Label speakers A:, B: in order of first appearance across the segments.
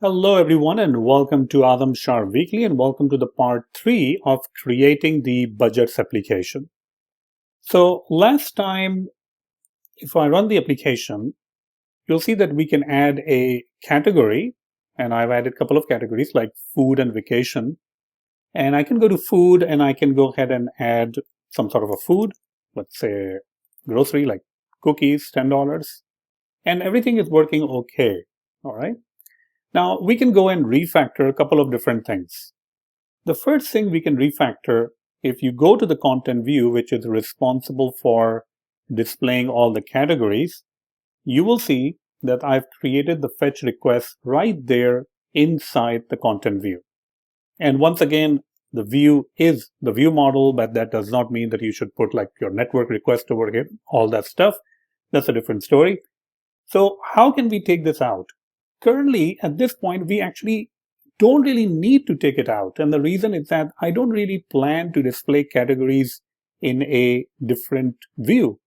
A: Hello everyone and welcome to Azam Shah Weekly and welcome to the part 3 of creating the budgets application. So last time, if I run the application, you'll see that we can add a category, and I've added a couple of categories like food and vacation. And I can go to food and I can go ahead and add some sort of a food, let's say grocery like cookies, $10, and everything is working okay. All right. Now we can go and refactor a couple of different things. The first thing we can refactor, if you go to the content view, which is responsible for displaying all the categories, you will see that I've created the fetch request right there inside the content view. And once again, the view is the view model, but that does not mean that you should put like your network request over here, all that stuff. That's a different story. So how can we take this out? Currently, at this point, we actually don't really need to take it out. And the reason is that I don't really plan to display categories in a different view.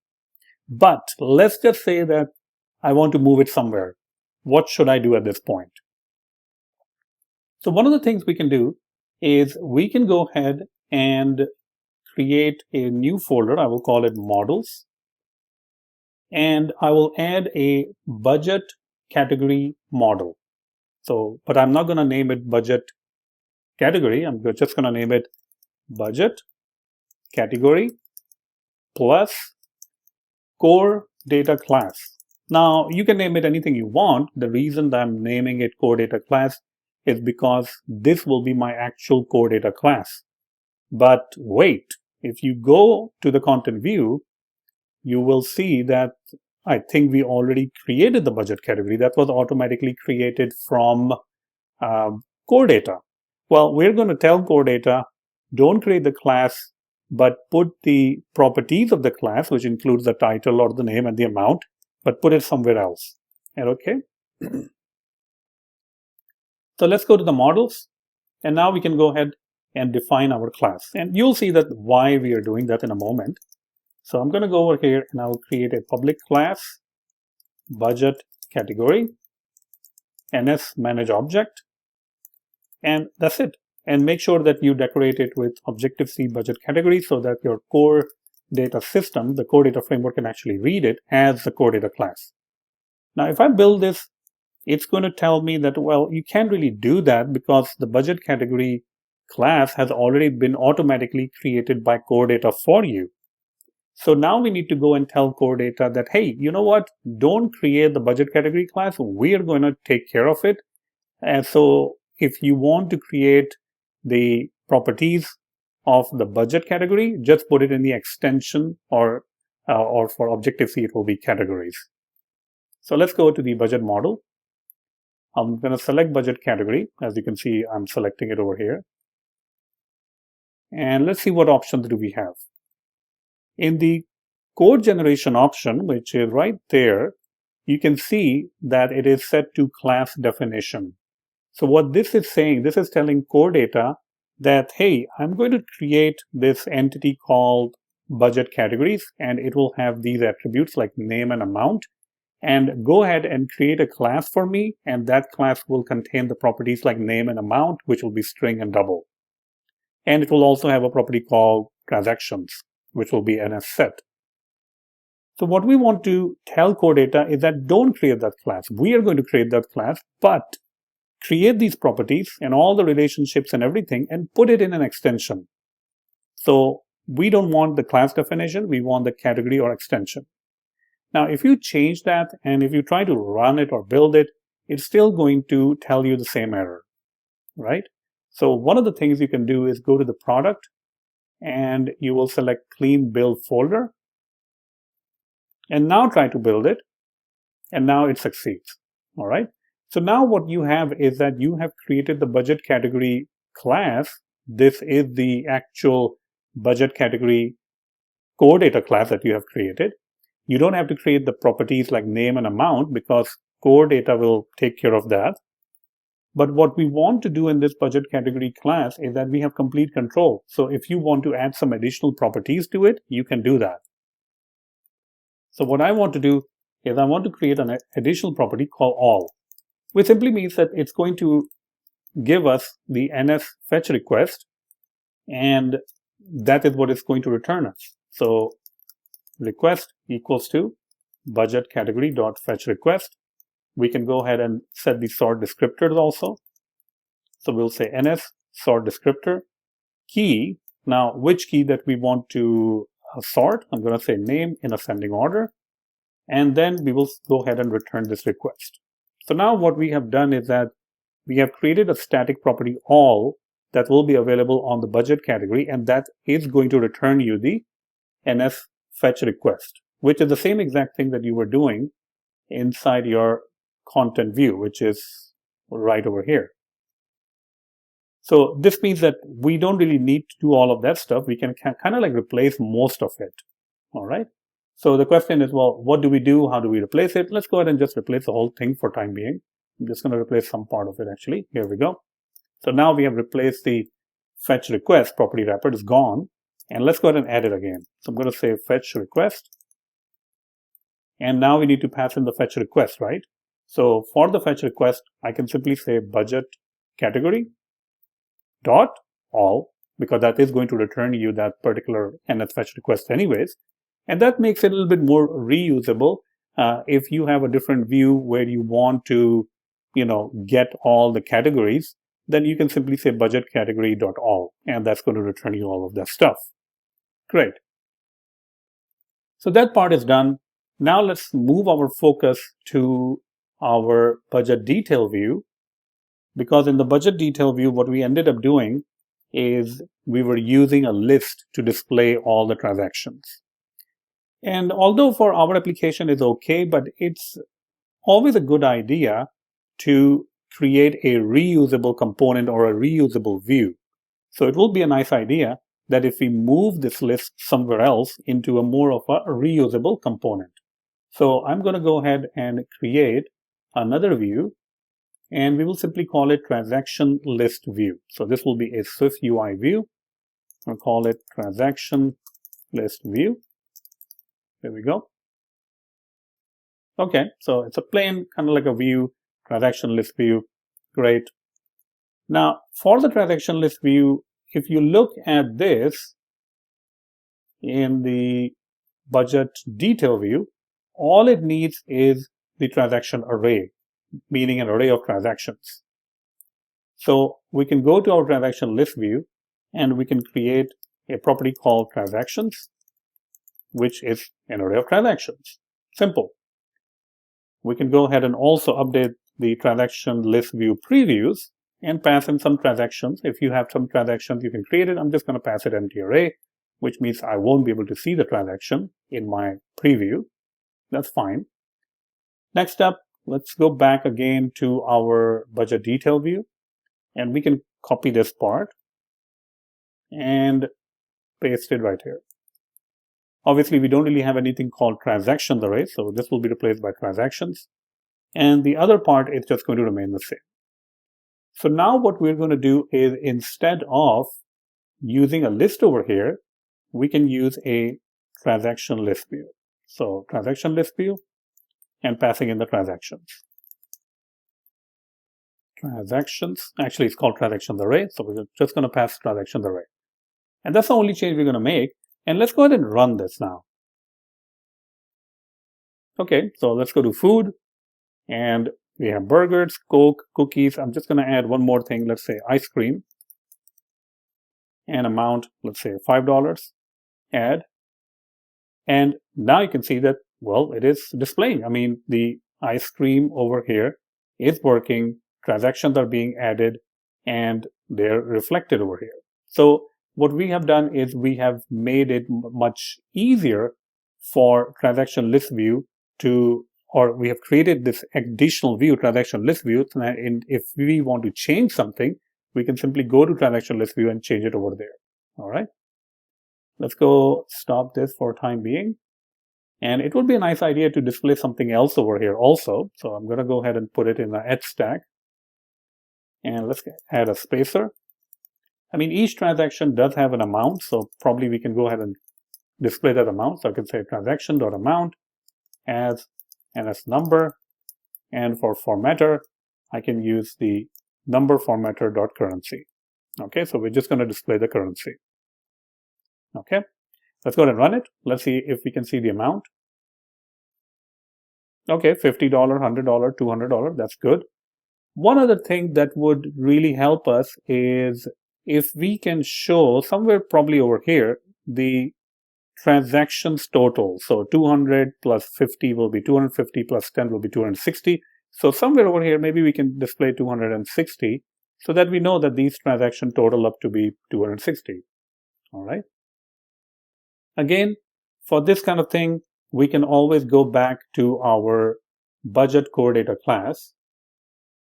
A: But let's just say that I want to move it somewhere. What should I do at this point? So one of the things we can do is we can go ahead and create a new folder. I will call it models. And I will add a budget category model. So, but I'm not going to name it budget category. I'm just going to name it budget category plus core data class. Now, you can name it anything you want. The reason that I'm naming it core data class is because this will be my actual core data class. But wait, if you go to the content view, you will see that I think we already created the budget category. That was automatically created from core data. Well, we're going to tell core data, don't create the class, but put the properties of the class, which includes the title or the name and the amount, but put it somewhere else. And okay. So let's go to the models. And now we can go ahead and define our class. And you'll see that why we are doing that in a moment. So I'm going to go over here and I will create a public class, budget category, ns manage object, and that's it. And make sure that you decorate it with Objective-C budget category so that your core data system, the core data framework, can actually read it as the core data class. Now, if I build this, it's going to tell me that, well, you can't really do that because the budget category class has already been automatically created by core data for you. So now we need to go and tell core data that, hey, you know what? Don't create the budget category class. We are going to take care of it. And so if you want to create the properties of the budget category, just put it in the extension or for Objective-C, it will be categories. So let's go to the budget model. I'm going to select budget category. As you can see, I'm selecting it over here. And let's see what options do we have. In the code generation option, which is right there, you can see that it is set to class definition. So what this is saying, this is telling core data that, hey, I'm going to create this entity called budget categories, and it will have these attributes like name and amount. And go ahead and create a class for me, and that class will contain the properties like name and amount, which will be string and double. And it will also have a property called transactions, which will be NS set. So what we want to tell core data is that don't create that class. We are going to create that class, but create these properties and all the relationships and everything and put it in an extension. So we don't want the class definition. We want the category or extension. Now, if you change that and if you try to run it or build it, it's still going to tell you the same error, right? So one of the things you can do is go to the product and you will select clean build folder and now try to build it, and now it succeeds. All right. So now what you have is that you have created the budget category class. This is the actual budget category core data class that you have created. You don't have to create the properties like name and amount because core data will take care of that. But what we want to do in this budget category class is that we have complete control. So if you want to add some additional properties to it, you can do that. So what I want to do is I want to create an additional property called all. which simply means that it's going to give us the NS fetch request, and that is what it's going to return us. So request equals to budget category dot fetch request. We can go ahead and set the sort descriptors also. So we'll say NS sort descriptor key. Now, which key that we want to sort? I'm going to say name in ascending order, and then we will go ahead and return this request. So now what we have done is that we have created a static property all that will be available on the budget category, and that is going to return you the NS fetch request, which is the same exact thing that you were doing inside your content view, which is right over here. So this means that we don't really need to do all of that stuff. We can kind of like replace most of it. All right. So the question is, well, what do we do? How do we replace it? Let's go ahead and just replace the whole thing for time being. I'm just going to replace some part of it actually. Here we go. So now we have replaced the fetch request property wrapper. It's gone. And let's go ahead and add it again. So I'm going to say fetch request. And now we need to pass in the fetch request, right? So for the fetch request, I can simply say budget category dot all, because that is going to return you that particular NS fetch request anyways. And that makes it a little bit more reusable. If you have a different view where you want to, get all the categories, then you can simply say budget category dot all, and that's going to return you all of that stuff. Great. So that part is done. Now let's move our focus to our budget detail view, because in the budget detail view, what we ended up doing is we were using a list to display all the transactions. And although for our application it's okay, but it's always a good idea to create a reusable component or a reusable view. So it will be a nice idea that if we move this list somewhere else into a more of a reusable component. So I'm going to go ahead and create another view, and we will simply call it transaction list view. So this will be a SwiftUI view. I'll call it transaction list view. There we go. Okay, so it's a plain kind of like a view, transaction list view. Great. Now, for the transaction list view, if you look at this in the budget detail view, all it needs is the transaction array, meaning an array of transactions. So we can go to our transaction list view and we can create a property called transactions, which is an array of transactions. Simple. We can go ahead and also update the transaction list view previews and pass in some transactions. If you have some transactions, you can create it. I'm just going to pass it empty array, which means I won't be able to see the transaction in my preview. That's fine. Next up, let's go back again to our budget detail view, and we can copy this part and paste it right here. Obviously, we don't really have anything called transactions array, so this will be replaced by transactions. And the other part is just going to remain the same. So now what we're going to do is, instead of using a list over here, we can use a transaction list view. So transaction list view and passing in the transactions. Transactions, actually it's called transactions array. So we're just going to pass transactions array. And that's the only change we're going to make. And let's go ahead and run this now. Okay, so let's go to food. And we have burgers, Coke, cookies. I'm just going to add one more thing. Let's say ice cream. And amount, let's say $5. Add. And now you can see that, well, it is displaying. I mean, the ice cream over here is working. Transactions are being added and they're reflected over here. So what we have done is we have made it much easier for transaction list view to, or we have created this additional view, transaction list view. And if we want to change something, we can simply go to transaction list view and change it over there. All right. Let's go stop this for time being. And it would be a nice idea to display something else over here also. So I'm going to go ahead and put it in the edge stack. And let's add a spacer. I mean, each transaction does have an amount, so probably we can go ahead and display that amount. So I can say transaction.amount as NS number. And for formatter, I can use the number formatter dot currency. Okay, so we're just going to display the currency. Okay, let's go ahead and run it. Let's see if we can see the amount. Okay, $50, $100, $200, that's good. One other thing that would really help us is if we can show somewhere probably over here the transactions total. So 200 plus 50 will be 250 plus 10 will be 260. So somewhere over here, maybe we can display 260 so that we know that these transactions total up to be 260. All right. Again, for this kind of thing, we can always go back to our budget core data class.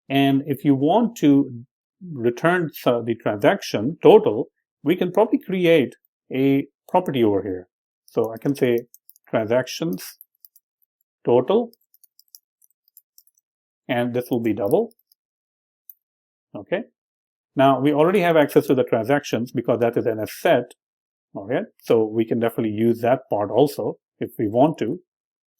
A: And if you want to return the transaction total, we can probably create a property over here. So I can say transactions total, and this will be double. Okay. Now we already have access to the transactions because that is an set. Okay. So we can definitely use that part also if we want to.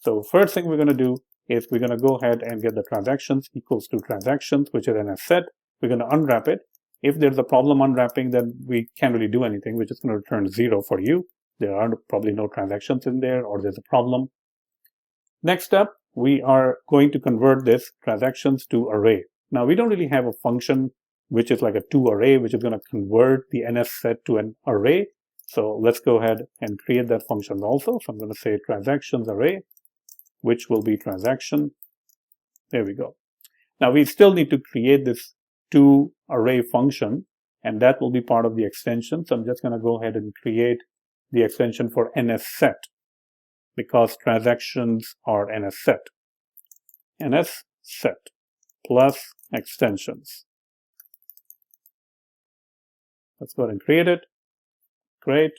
A: So first thing we're going to do is we're going to go ahead and get the transactions equals to transactions, which is an set. We're going to unwrap it. If there's a problem unwrapping, then we can't really do anything. We're just going to return 0 for you. There are probably no transactions in there, or there's a problem. Next step, we are going to convert this transactions to array. Now, we don't really have a function which is like a to array, which is going to convert the NS set to an array. So let's go ahead and create that function also. So I'm going to say transactions array, which will be transaction. There we go. Now, we still need to create this to array function, and that will be part of the extension. So I'm just going to go ahead and create the extension for NS set because transactions are NS set. NS set plus extensions. Let's go ahead and create it. Great.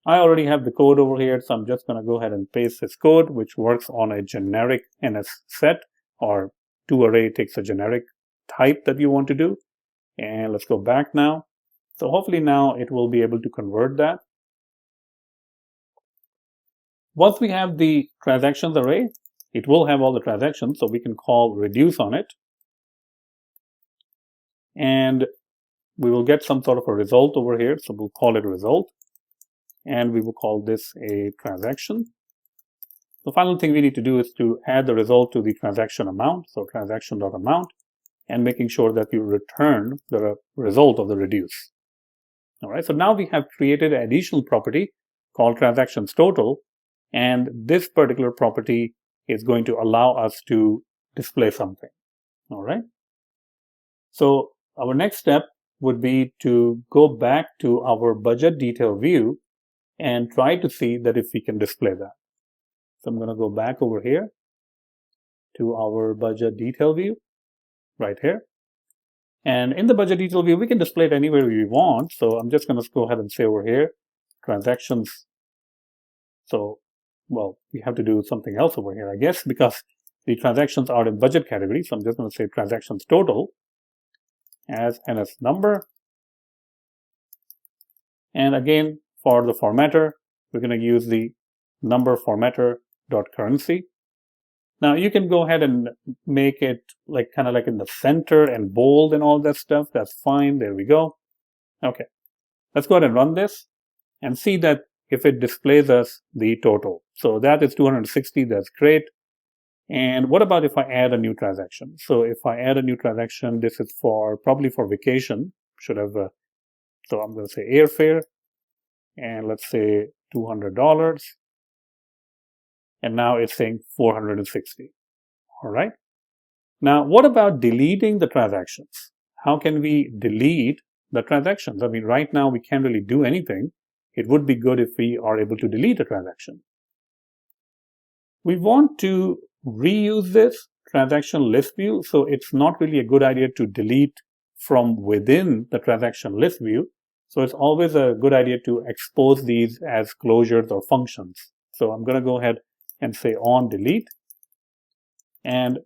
A: I already have the code over here, so I'm just going to go ahead and paste this code, which works on a generic NS set, or to array takes a generic type that you want to do. And let's go back now. So hopefully now it will be able to convert that. Once we have the transactions array, it will have all the transactions, so we can call reduce on it. And we will get some sort of a result over here, so we'll call it result. And we will call this a transaction. The final thing we need to do is to add the result to the transaction amount, so transaction.amount, and making sure that you return the result of the reduce. All right, so now we have created an additional property called transactions total, and this particular property is going to allow us to display something. All right. So our next step would be to go back to our budget detail view and try to see that if we can display that. So I'm going to go back over here to our budget detail view right here. And in the budget detail view, we can display it anywhere we want. So I'm just going to go ahead and say over here, transactions. So, well, we have to do something else over here, I guess, because the transactions are in budget category. So I'm just going to say transactions total as NS number. And again, for the formatter, we're going to use the number formatter dot currency. Now you can go ahead and make it like kind of like in the center and bold and all that stuff. That's fine. There we go. Okay. Let's go ahead and run this and see that if it displays us the total. So that is 260. That's great. And what about if I add a new transaction? So if I add a new transaction, this is for probably for vacation. Should have. So I'm going to say airfare, and let's say $200. And now it's saying 460. All right. Now, what about deleting the transactions? How can we delete the transactions? I mean, right now we can't really do anything. It would be good if we are able to delete a transaction. We want to reuse this transaction list view, so it's not really a good idea to delete from within the transaction list view. So it's always a good idea to expose these as closures or functions. So I'm going to go ahead and say on delete. And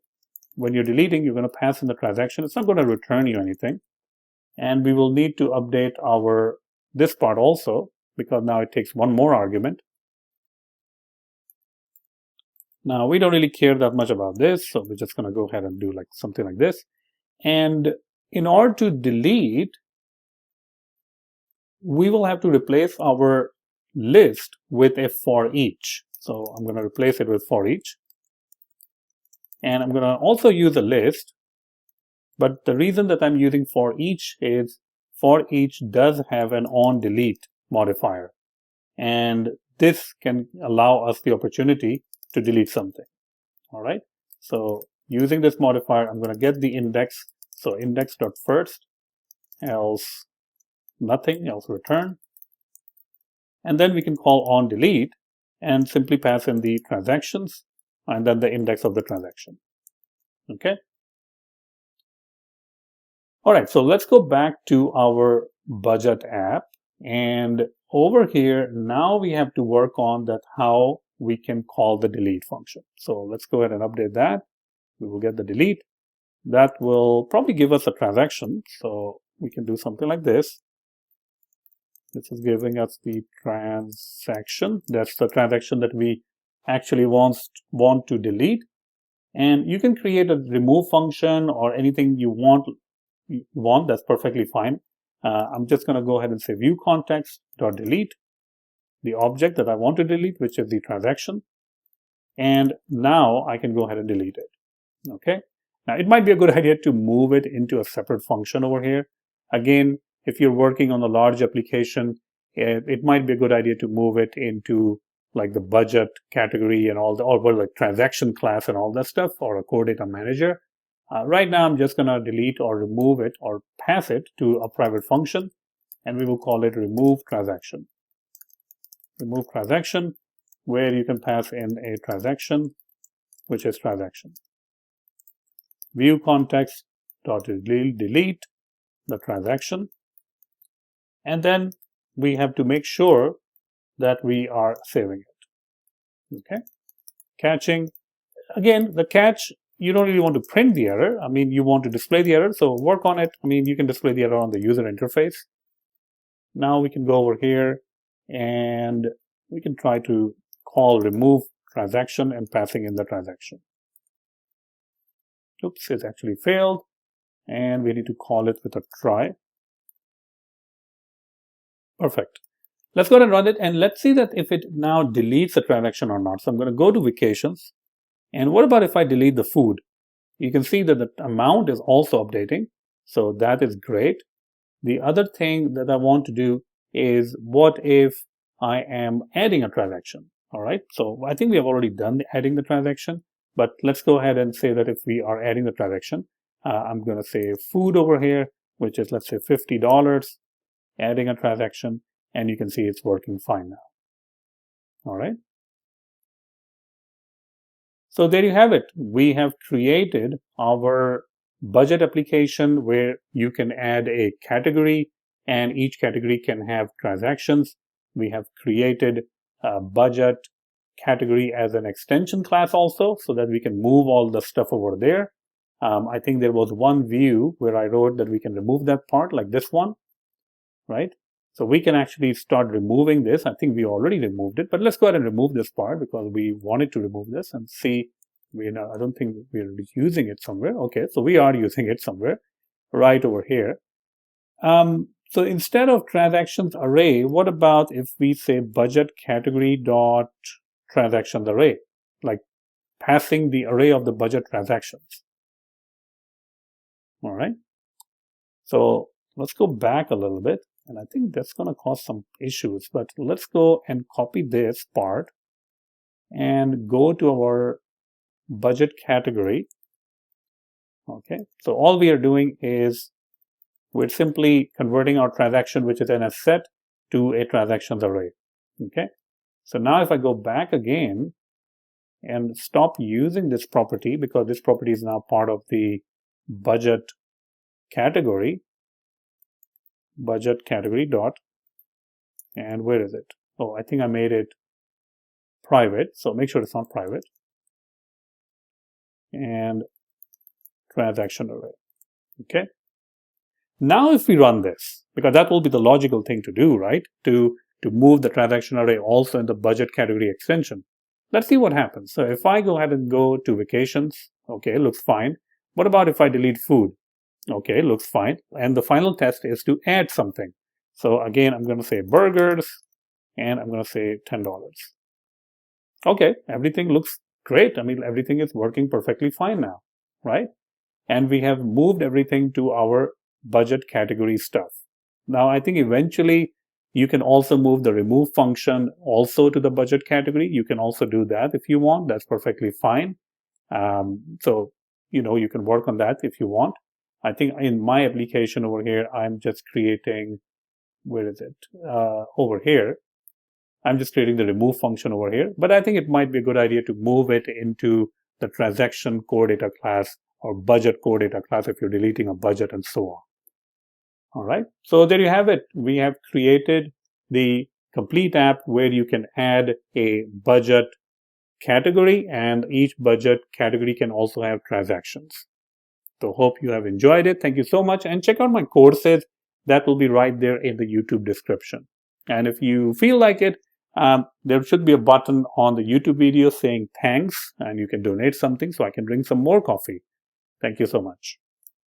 A: when you're deleting, you're going to pass in the transaction. It's not going to return you anything. And we will need to update this part also, because now it takes one more argument. Now we don't really care that much about this, so we're just going to go ahead and do like something like this. And in order to delete, we will have to replace our list with a for each. So I'm going to replace it with for each. And I'm going to also use a list. But the reason that I'm using for each is for each does have an on delete modifier. And this can allow us the opportunity to delete something. All right. So using this modifier, I'm going to get the index. So index.first, else nothing, else return. And then we can call on delete and simply pass in the transactions and then the index of the transaction. Okay. All right. So let's go back to our budget app. And over here, now we have to work on that how we can call the delete function. So let's go ahead and update that. We will get the delete. That will probably give us a transaction. So we can do something like this. This is giving us the transaction. That's the transaction that we actually want to delete. And you can create a remove function or anything you want. That's perfectly fine. I'm just going to go ahead and say view context.delete the object that I want to delete, which is the transaction. And now I can go ahead and delete it. Okay. Now it might be a good idea to move it into a separate function over here. Again, if you're working on a large application, it might be a good idea to move it into like the budget category and all the, or like transaction class and all that stuff, or a core data manager. Right now, I'm just going to delete or remove it or pass it to a private function, and we will call it remove transaction. Remove transaction, where you can pass in a transaction, which is transaction. View context dot delete the transaction, and then we have to make sure that we are saving it. Okay, catching. Again, the catch, you don't really want to print the error. I mean, you want to display the error, so work on it. I mean, you can display the error on the user interface. Now we can go over here and we can try to call remove transaction and passing in the transaction. Oops, it actually failed, and we need to call it with a try. Perfect. Let's go ahead and run it, and let's see that if it now deletes the transaction or not. So I'm going to go to vacations, and what about if I delete the food? You can see that the amount is also updating, so that is great. The other thing that I want to do is what if I am adding a transaction? All right, so I think we have already done adding the transaction, but let's go ahead and say that if we are adding the transaction, I'm going to say food over here, which is, let's say, $50, adding a transaction, and you can see it's working fine now. All right. So there you have it. We have created our budget application where you can add a category, and each category can have transactions. We have created a budget category as an extension class also, so that we can move all the stuff over there. I think there was one view where I wrote that we can remove that part, like this one, right? So we can actually start removing this. I think we already removed it, but let's go ahead and remove this part because we wanted to remove this and see. I don't think we're using it somewhere. Okay, so we are using it somewhere right over here. So instead of transactions array, what about if we say budget category dot transactions array, like passing the array of the budget transactions? All right. So let's go back a little bit. And I think that's going to cause some issues, but let's go and copy this part and go to our budget category. Okay, so all we are doing is we're simply converting our transaction, which is in a set, to a transactions array. Okay, so now if I go back again and stop using this property, because this property is now part of the budget category dot, and where is it? Oh, I think I made it private, so make sure it's not private, and transaction array. Okay, now if we run this, because that will be the logical thing to do, right, to move the transaction array also in the budget category extension. Let's see what happens. So if I go ahead and go to vacations, okay, looks fine. What about if I delete food? Okay, looks fine. And the final test is to add something. So again, I'm going to say burgers, and I'm going to say $10. Okay, everything looks great. I mean, everything is working perfectly fine now, right? And we have moved everything to our budget category stuff. Now, I think eventually you can also move the remove function also to the budget category. You can also do that if you want. That's perfectly fine. So, you can work on that if you want. I think in my application over here, I'm just creating, where is it? Over here. I'm just creating the remove function over here, but I think it might be a good idea to move it into the transaction core data class or budget core data class if you're deleting a budget and so on. All right. So there you have it. We have created the complete app where you can add a budget category, and each budget category can also have transactions. So hope you have enjoyed it. Thank you so much. And check out my courses. That will be right there in the YouTube description. And if you feel like it, there should be a button on the YouTube video saying thanks, and you can donate something so I can drink some more coffee. Thank you so much.